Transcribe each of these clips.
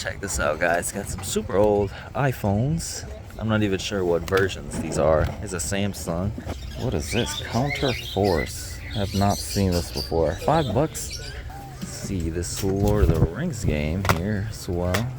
Check this out, guys. Got some super old iPhones. I'm not even sure what versions these are. It's a Samsung. What is this? Counter Force. Have not seen this before. $5. Let's see this Lord of the Rings game here as well.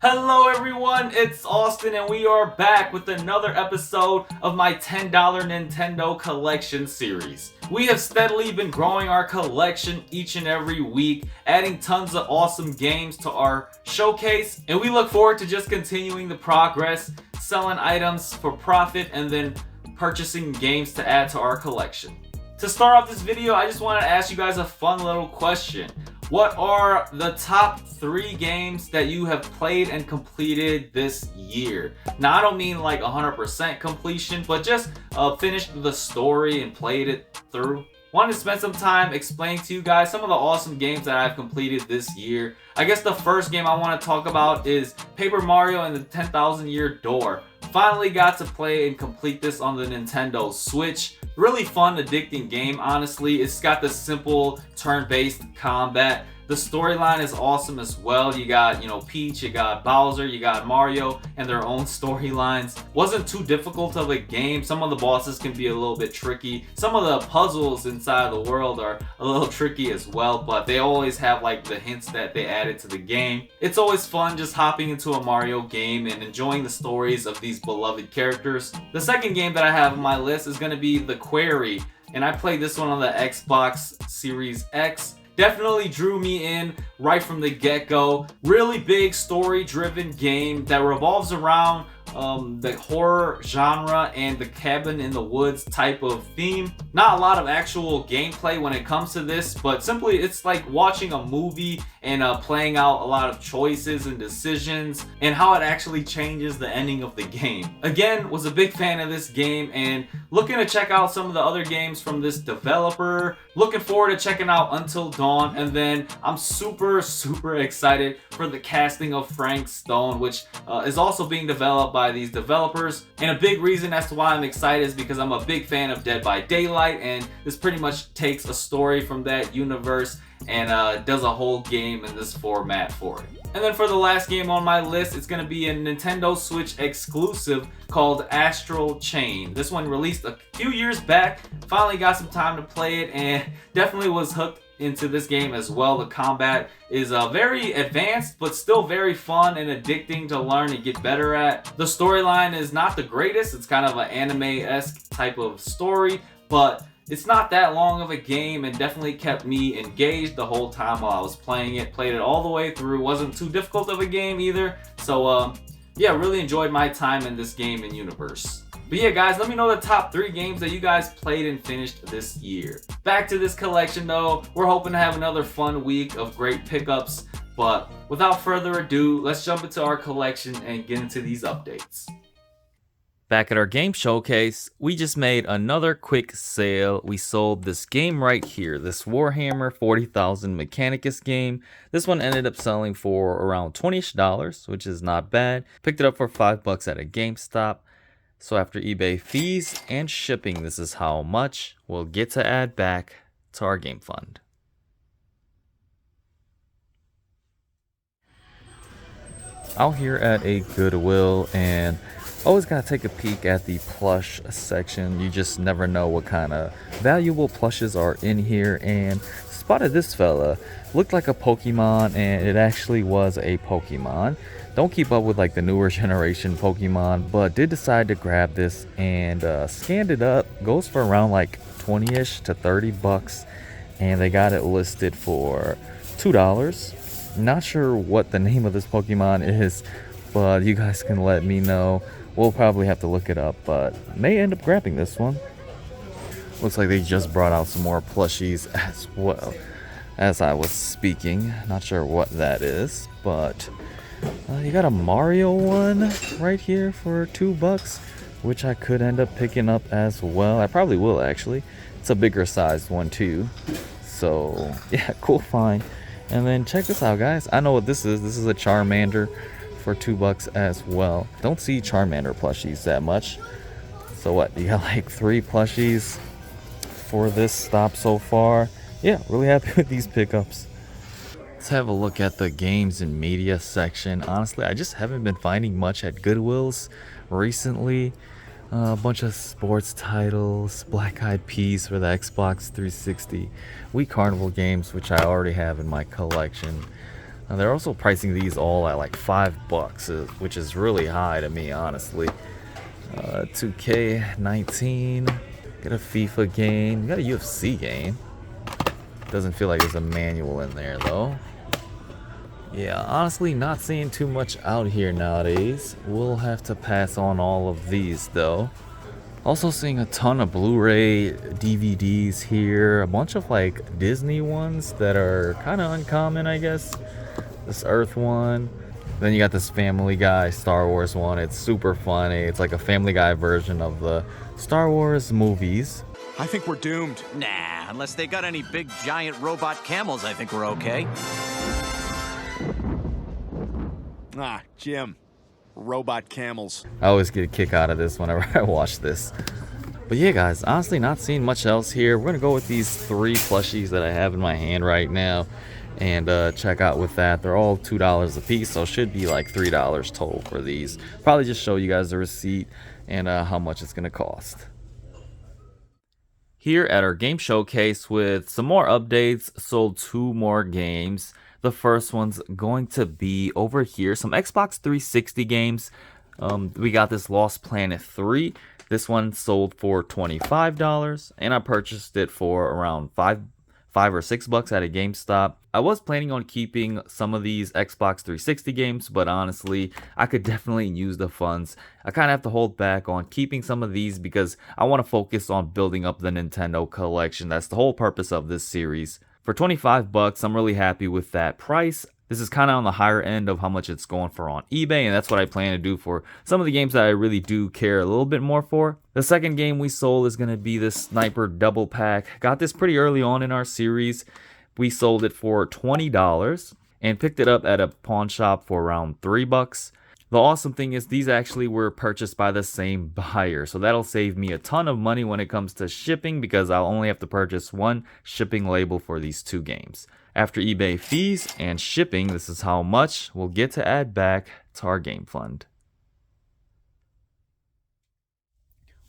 Hello everyone, it's Austin and we are back with another episode of my $10 Nintendo collection series. We have steadily been growing our collection each and every week, adding tons of awesome games to our showcase, and we look forward to just continuing the progress, selling items for profit, and then purchasing games to add to our collection. To start off this video, I just want to ask you guys a fun little question. What are the top 3 games that you have played and completed this year? Now, I don't mean like 100% completion, but just finished the story and played it through. Wanted to spend some time explaining to you guys some of the awesome games that I've completed this year. I guess the first game I want to talk about is Paper Mario and the 10,000 Year Door. Finally got to play and complete this on the Nintendo Switch. Really fun, addicting game, honestly. It's got the simple turn-based combat. The storyline is awesome as well. You got, Peach, you got Bowser, you got Mario, and their own storylines. Wasn't too difficult of a game. Some of the bosses can be a little bit tricky. Some of the puzzles inside the world are a little tricky as well, but they always have like the hints that they added to the game. It's always fun just hopping into a Mario game and enjoying the stories of these beloved characters. The second game that I have on my list is going to be The Quarry, and I played this one on the Xbox Series X. Definitely drew me in right from the get-go. Really big story-driven game that revolves around the horror genre and the cabin in the woods type of theme. Not a lot of actual gameplay when it comes to this, but simply it's like watching a movie and playing out a lot of choices and decisions and how it actually changes the ending of the game. Again, was a big fan of this game and looking to check out some of the other games from this developer. Looking forward to checking out Until Dawn, and then I'm super excited for the casting of Frank Stone, which is also being developed by these developers. And a big reason as to why I'm excited is because I'm a big fan of Dead by Daylight, and this pretty much takes a story from that universe and does a whole game in this format for it. And then for the last game on my list, it's going to be a Nintendo Switch exclusive called Astral Chain. This one released a few years back. Finally got some time to play it and definitely was hooked into this game as well. The combat is very advanced but still very fun and addicting to learn and get better at. The storyline is not the greatest. It's kind of an anime-esque type of story, but it's not that long of a game and definitely kept me engaged the whole time while I was playing it. Played it all the way through. Wasn't too difficult of a game either. So yeah, really enjoyed my time in this game and universe. But yeah, guys, let me know the top 3 games that you guys played and finished this year. Back to this collection though, we're hoping to have another fun week of great pickups. But without further ado, let's jump into our collection and get into these updates. Back at our game showcase, we just made another quick sale. We sold this game right here, this Warhammer 40,000 Mechanicus game. This one ended up selling for around $20-ish, which is not bad. Picked it up for $5 at a GameStop. So after eBay fees and shipping, this is how much we'll get to add back to our game fund. Out here at a Goodwill, and always gotta take a peek at the plush section. You just never know what kind of valuable plushes are in here, and spotted this fella. Looked like a Pokemon, and it actually was a Pokemon. Don't keep up with like the newer generation Pokemon, but did decide to grab this and scanned it up. Goes for around like 20-ish to $30, and they got it listed for $2. Not sure what the name of this Pokemon is, but you guys can let me know. We'll probably have to look it up, but may end up grabbing this one. Looks like they just brought out some more plushies as well as I was speaking. Not sure what that is, but you got a Mario one right here for $2, which I could end up picking up as well. I probably will actually. It's a bigger sized one too. So yeah, cool find. And then check this out, guys. I know what this is. This is a Charmander for $2 as well. Don't see Charmander plushies that much. So what, you got like 3 plushies for this stop so far. Yeah, really happy with these pickups. Let's have a look at the games and media section. Honestly, I just haven't been finding much at Goodwill's recently. A bunch of sports titles, Black Eyed Peas for the Xbox 360, Wii Carnival games, which I already have in my collection. They're also pricing these all at like $5, which is really high to me, honestly. 2K19, got a FIFA game, got a UFC game. Doesn't feel like there's a manual in there though. Yeah, honestly, not seeing too much out here nowadays. We'll have to pass on all of these though. Also seeing a ton of Blu-ray DVDs here, a bunch of like Disney ones that are kind of uncommon, I guess. This Earth one. Then you got this Family Guy Star Wars one. It's super funny. It's like a Family Guy version of the Star Wars movies. I think we're doomed. Nah, unless they got any big giant robot camels, I think we're okay. Ah, Jim. Robot camels. I always get a kick out of this whenever I watch this. But yeah, guys, honestly not seeing much else here. We're gonna go with these 3 plushies that I have in my hand right now and check out with that. They're all $2 a piece, so it should be like $3 total for these. Probably just show you guys the receipt and how much it's gonna cost. Here at our game showcase with some more updates, sold 2 more games. The first one's going to be over here, some Xbox 360 games. We got this Lost Planet 3. This one sold for $25, and I purchased it for around $5 or $6 at a GameStop. I was planning on keeping some of these Xbox 360 games, but honestly, I could definitely use the funds. I kind of have to hold back on keeping some of these because I want to focus on building up the Nintendo collection. That's the whole purpose of this series. For $25, I'm really happy with that price. This is kind of on the higher end of how much it's going for on eBay, and that's what I plan to do for some of the games that I really do care a little bit more for. The second game we sold is going to be this Sniper Double Pack. Got this pretty early on in our series. We sold it for $20 and picked it up at a pawn shop for around $3. The awesome thing is these actually were purchased by the same buyer, so that'll save me a ton of money when it comes to shipping because I'll only have to purchase 1 shipping label for these 2 games. After eBay fees and shipping, this is how much we'll get to add back to our game fund.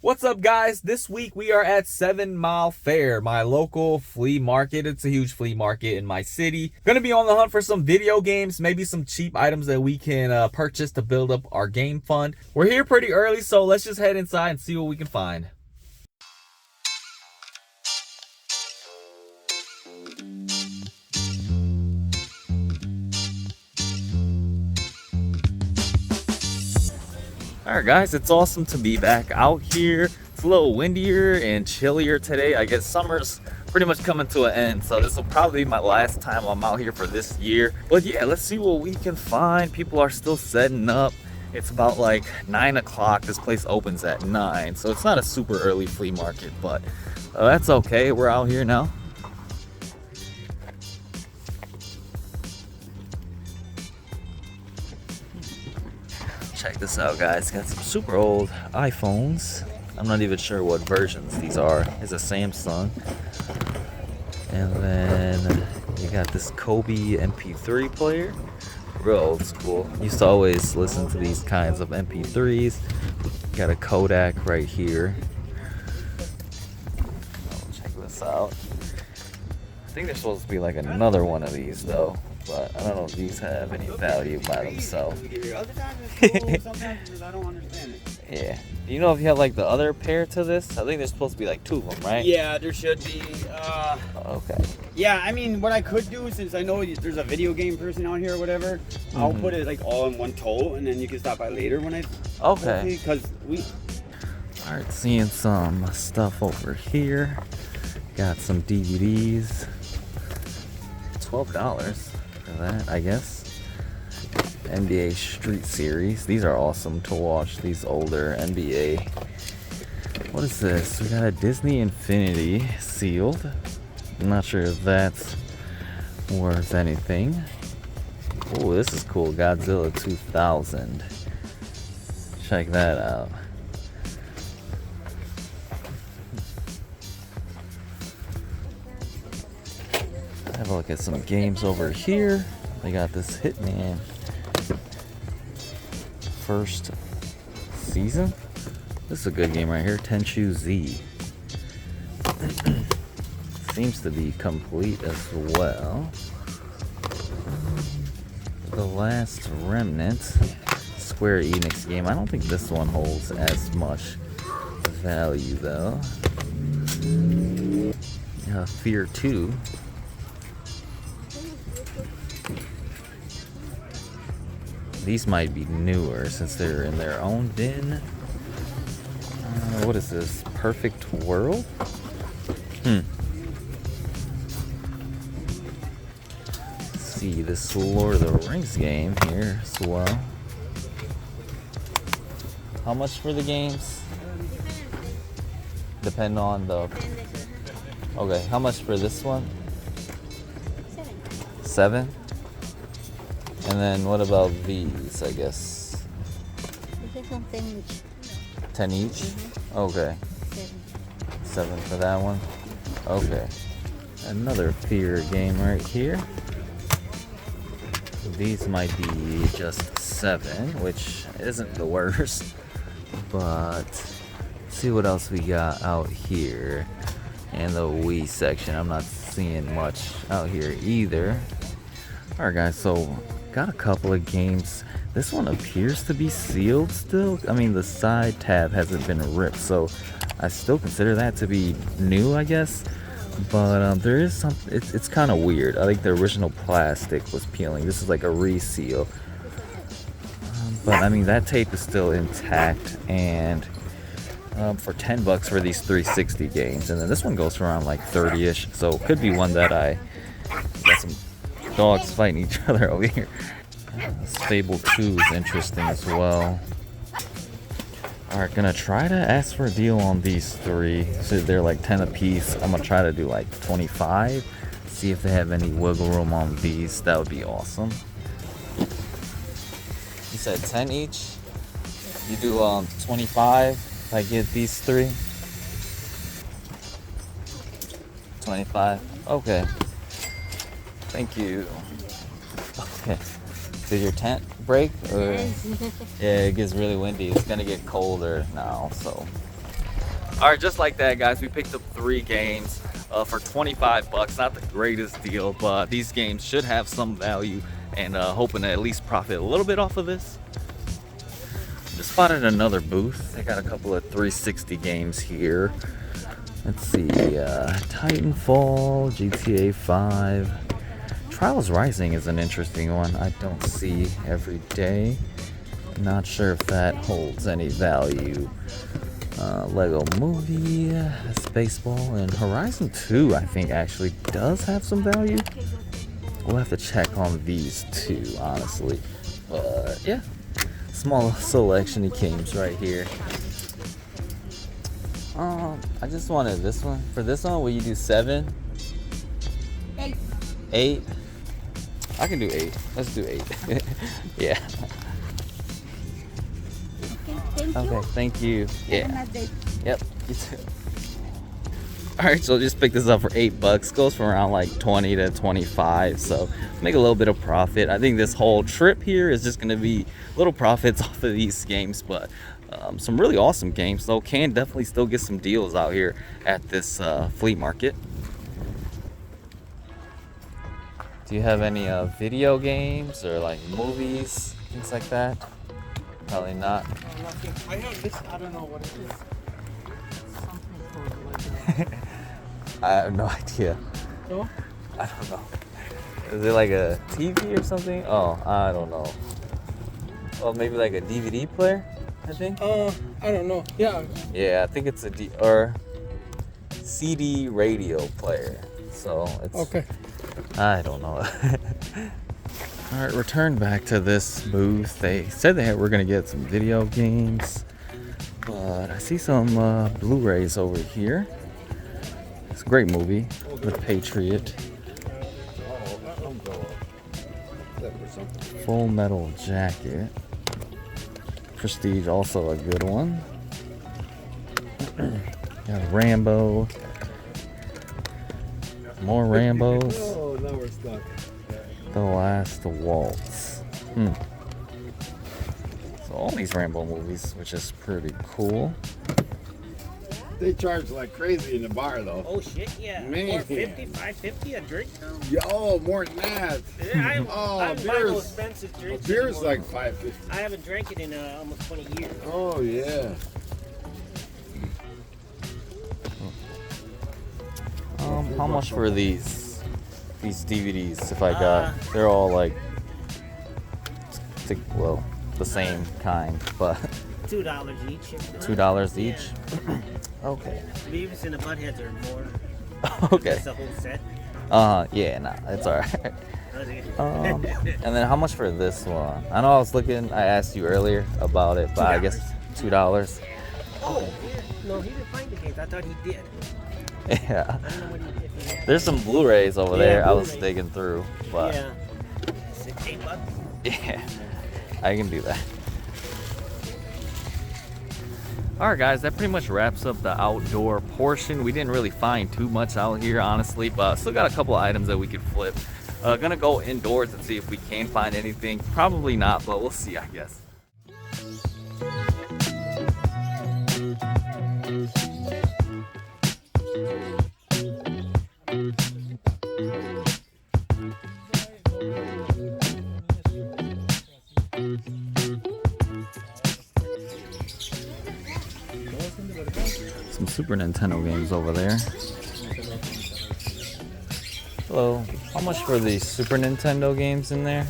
What's up, guys? This week we are at 7 Mile Fair, my local flea market. It's a huge flea market in my city. Gonna be on the hunt for some video games, maybe some cheap items that we can purchase to build up our game fund. We're here pretty early, so let's just head inside and see what we can find. Alright guys, it's awesome to be back out here. It's a little windier and chillier today. I guess summer's pretty much coming to an end, so this will probably be my last time I'm out here for this year. But yeah, let's see what we can find. People are still setting up. It's about like 9 o'clock. This place opens at 9, so it's not a super early flea market, but that's okay. We're out here now. Check this out, guys. Got some super old iPhones. I'm not even sure what versions these are. It's a Samsung. And then you got this Kobe MP3 player. Real old school. Used to always listen to these kinds of MP3s. Got a Kodak right here. Oh, check this out. I think there's supposed to be like another one of these though. But I don't know if these have any value by themselves. Yeah. Do you know if you have like the other pair to this? I think there's supposed to be like 2 of them, right? Yeah, there should be. Okay. Yeah, I mean, what I could do, since I know there's a video game person out here or whatever, I'll put it like all in one tote, and then you can stop by later when I. Okay. Because we. Alright, seeing some stuff over here. Got some DVDs. $12 for that, I guess. NBA Street Series. These are awesome to watch, these older NBA. What is this? We got a Disney Infinity sealed. I'm not sure if that's worth anything. Oh, this is cool. Godzilla 2000. Check that out. Have a look at some games over here. They got this Hitman first season. This is a good game right here. Tenchu Z. Seems to be complete as well. The Last Remnant, Square Enix game. I don't think this one holds as much value though. Fear 2. These might be newer since they're in their own bin. What is this? Perfect World? Let's see this Lord of the Rings game here as well. How much for the games? Depend on the... Okay, how much for this one? 7? And then what about these, I guess? This is on 10 each. 10 each? Okay. 7 for that one. Okay. Another Fear game right here. These might be just 7, which isn't the worst. But let's see what else we got out here in the Wii section. I'm not seeing much out here either. Alright guys, so got a couple of games. This one appears to be sealed still. I mean, the side tab hasn't been ripped, so I still consider that to be new, I guess. But there is something, it's kind of weird. I think the original plastic was peeling. This is like a reseal. But I mean, that tape is still intact, and for $10 for these 360 games, and then this one goes for around like 30ish, so it could be one that I got some dogs fighting each other over here. Fable 2 is interesting as well. Alright, gonna try to ask for a deal on these 3. So they're like 10 a piece. I'm gonna try to do like 25. See if they have any wiggle room on these. That would be awesome. You said 10 each? You do 25 if I get these 3? 25? Okay. Thank you. Okay. Did your tent break? Or? Yeah, it gets really windy. It's gonna get colder now, so. Alright, just like that, guys, we picked up 3 games for $25. Not the greatest deal, but these games should have some value, and hoping to at least profit a little bit off of this. Just spotted another booth. They got a couple of 360 games here. Let's see, Titanfall, GTA 5. Trials Rising is an interesting one. I don't see every day. Not sure if that holds any value. Lego Movie, Spaceball, and Horizon 2 I think actually does have some value. We'll have to check on these 2, honestly. But yeah, small selection of games right here. I just wanted this one. For this one, will you do 7? 8. 8? I can do 8. Let's do 8. Yeah. Thank you. Okay, thank you. Yeah. Have a nice day. Yep. You too. Alright, so just picked this up for $8. Goes from around like 20 to 25. So make a little bit of profit. I think this whole trip here is just gonna be little profits off of these games, but some really awesome games. So can definitely still get some deals out here at this flea market. Do you have any video games or like movies, things like that? Probably not. I have this, I don't know what it is. I have no idea. No? I don't know. Is it like a TV or something? Oh, I don't know. Well, maybe like a DVD player, I think. I don't know. Yeah. Yeah, I think it's a or CD radio player. So it's Okay. I don't know. All right, return back to this booth. They said were gonna get some video games, but I see some Blu-rays over here. It's a great movie, The Patriot. Full Metal Jacket. Prestige, also a good one. Got Rambo. More Rambos. Oh, now we're The Last Waltz. So all these Rambo movies, which is pretty cool. They charge like crazy in the bar though. Oh shit, yeah. Man. 450, 550 a drink now. Yo, more than that. Yeah, I haven't bought no beer's expensive drinks beer's anymore. like 550. I haven't drank it in almost 20 years. Oh yeah. How much for these DVDs? If I got, they're all like, well, the same kind, but $2 each. $2 each. Okay. Beavis and the Buttheads are more. Okay. That's the whole set. Yeah, nah, it's alright. And then how much for this one? I know I was looking, I asked you earlier about it, but I guess $2. Oh, no, he didn't find the games. I thought he did. Yeah. I don't know what if he had. There's some Blu-rays over Yeah, there I was Blu-ray. digging through, but Yeah. $8. yeah, I can do that. Alright guys, that pretty much wraps up the outdoor portion. We didn't really find too much out here, honestly, but still got a couple of items that we could flip. Gonna go indoors and see if we can find anything. Probably not, but we'll see, I guess. Some Super Nintendo games over there. Hello. How much for the Super Nintendo games in there?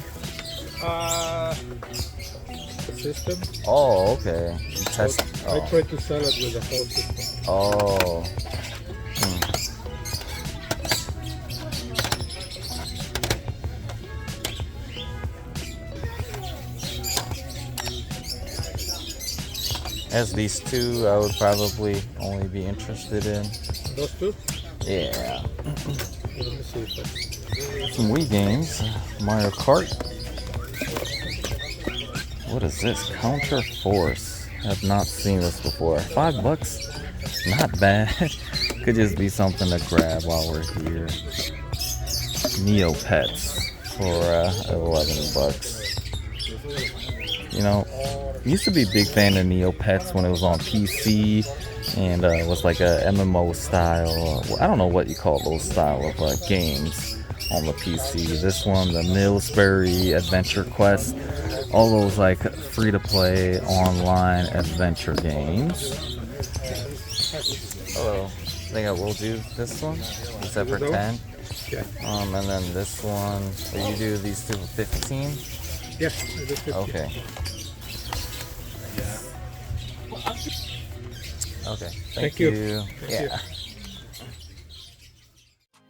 System. Oh, okay. You test. I Oh. try to sell it with the whole system. Oh. As these two, I would probably only be interested in. Those two? Yeah. Let me see if Some Wii games. Mario Kart. What is this? Counter Force. Have not seen this before. $5? Not bad. Could just be something to grab while we're here. Neopets for $11. You know, used to be a big fan of Neopets when it was on PC and it was like a MMO style. I don't know what you call those style of games on the PC. This one, the Millsbury Adventure Quest, all those like free-to-play online adventure games. Hello. I think I will do this one. Except for 10. Okay. And then this one. Will you do these two for 15? Yeah, I did 50. Okay. Okay. Thank you. you. Yeah.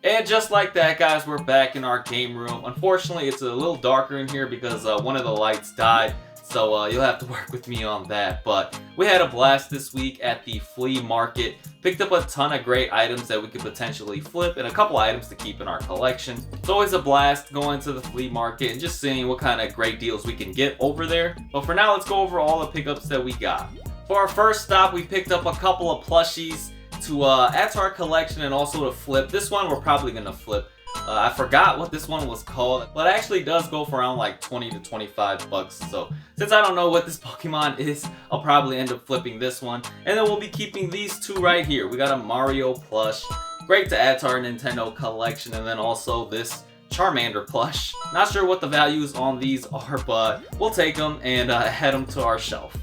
And just like that, guys, we're back in our game room. Unfortunately, it's a little darker in here because one of the lights died. So you'll have to work with me on that. But we had a blast this week at the flea market. Picked up a ton of great items that we could potentially flip and a couple items to keep in our collection. It's always a blast going to the flea market and just seeing what kind of great deals we can get over there. But for now, let's go over all the pickups that we got. For our first stop, we picked up a couple of plushies to add to our collection and also to flip. This one we're probably going to flip. I forgot what this one was called, but it actually does go for around like 20 to 25 bucks. So since I don't know what this Pokemon is, I'll probably end up flipping this one. And then we'll be keeping these two right here. We got a Mario plush, great to add to our Nintendo collection, and then also this Charmander plush. Not sure what the values on these are, but we'll take them and head them to our shelf.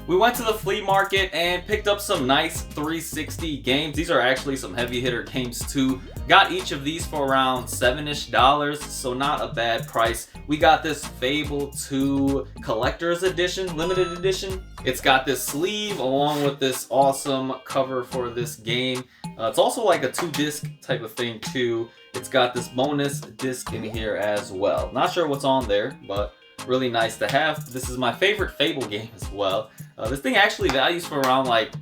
We went to the flea market and picked up some nice 360 games. These are actually some heavy hitter games too. Got each of these for around $7-ish, so not a bad price. We got this Fable 2 Collector's Edition, limited edition. It's got this sleeve along with this awesome cover for this game. It's also like a 2-disc type of thing too. It's got this bonus disc in here as well. Not sure what's on there, but really nice to have. This is my favorite Fable game as well. This thing actually values for around like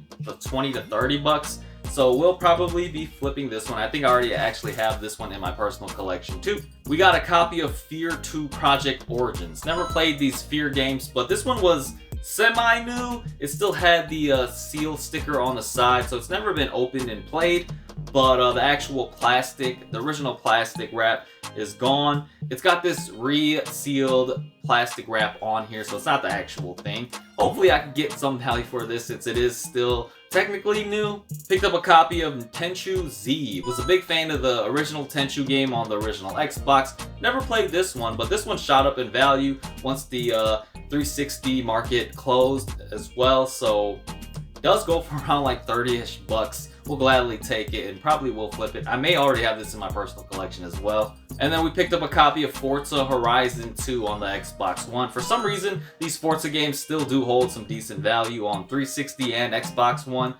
20 to 30 bucks. So we'll probably be flipping this one. I think I already actually have this one in my personal collection too. We got a copy of Fear 2 Project Origins. Never played these Fear games, but this one was semi-new. It still had the seal sticker on the side, so it's never been opened and played. but the actual plastic, the original plastic wrap is gone. It's got this re-sealed plastic wrap on here, so it's not the actual thing. Hopefully I can get some value for this since it is still technically new. Picked up a copy of Tenchu Z. Was a big fan of the original Tenchu game on the original Xbox. Never played this one, but this one shot up in value once the 360 market closed as well, so it does go for around like 30-ish bucks. We'll gladly take it and probably will flip it. I may already have this in my personal collection as well. And then we picked up a copy of Forza Horizon 2 on the Xbox One. For some reason, these Forza games still do hold some decent value on 360 and Xbox One.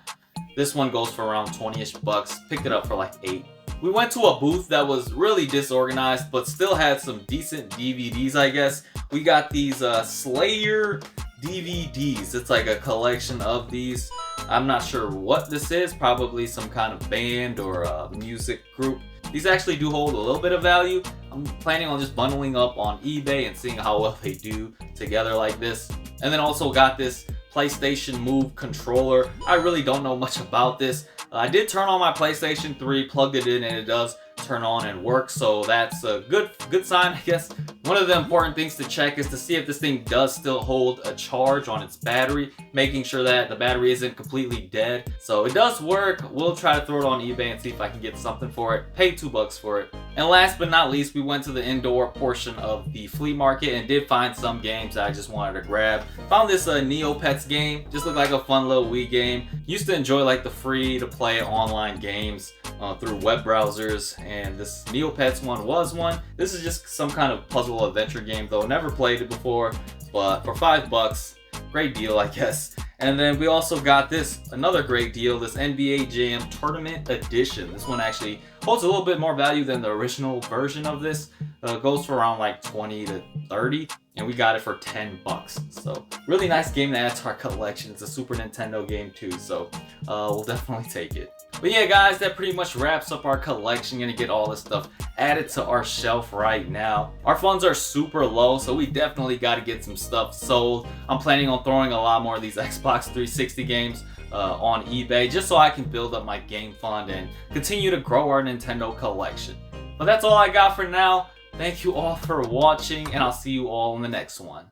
This one goes for around 20-ish bucks. Picked it up for like 8. We went to a booth that was really disorganized, but still had some decent DVDs, I guess. We got these Slayer DVDs. It's like a collection of these. I'm not sure what this is, probably some kind of band or a music group. These actually do hold a little bit of value. I'm planning on just bundling up on eBay and seeing how well they do together like this. And then also got this PlayStation Move controller. I really don't know much about this. I did turn on my PlayStation 3, plugged it in, and it does turn on and work, so that's a good sign, I guess. One of the important things to check is to see if this thing does still hold a charge on its battery, making sure that the battery isn't completely dead. So it does work. We'll try to throw it on eBay and see if I can get something for it. Paid $2 for it. And last but not least, we went to the indoor portion of the flea market and did find some games that I just wanted to grab. Found this Neopets game. Just looked like a fun little Wii game. Used to enjoy like the free to play online games through web browsers, and this Neopets one was one. This is just some kind of puzzle adventure game though. Never played it before, but for $5, great deal, I guess. And then we also got this, another great deal, this NBA Jam Tournament Edition. This one actually holds a little bit more value than the original version of this. Goes for around like 20 to 30, and we got it for $10. So really nice game to add to our collection. It's a Super Nintendo game too, so we'll definitely take it. But yeah, guys, that pretty much wraps up our collection. Gonna get all this stuff added to our shelf right now. Our funds are super low, so we definitely got to get some stuff sold. I'm planning on throwing a lot more of these Xbox 360 games on eBay just so I can build up my game fund and continue to grow our Nintendo collection. But that's all I got for now. Thank you all for watching, and I'll see you all in the next one.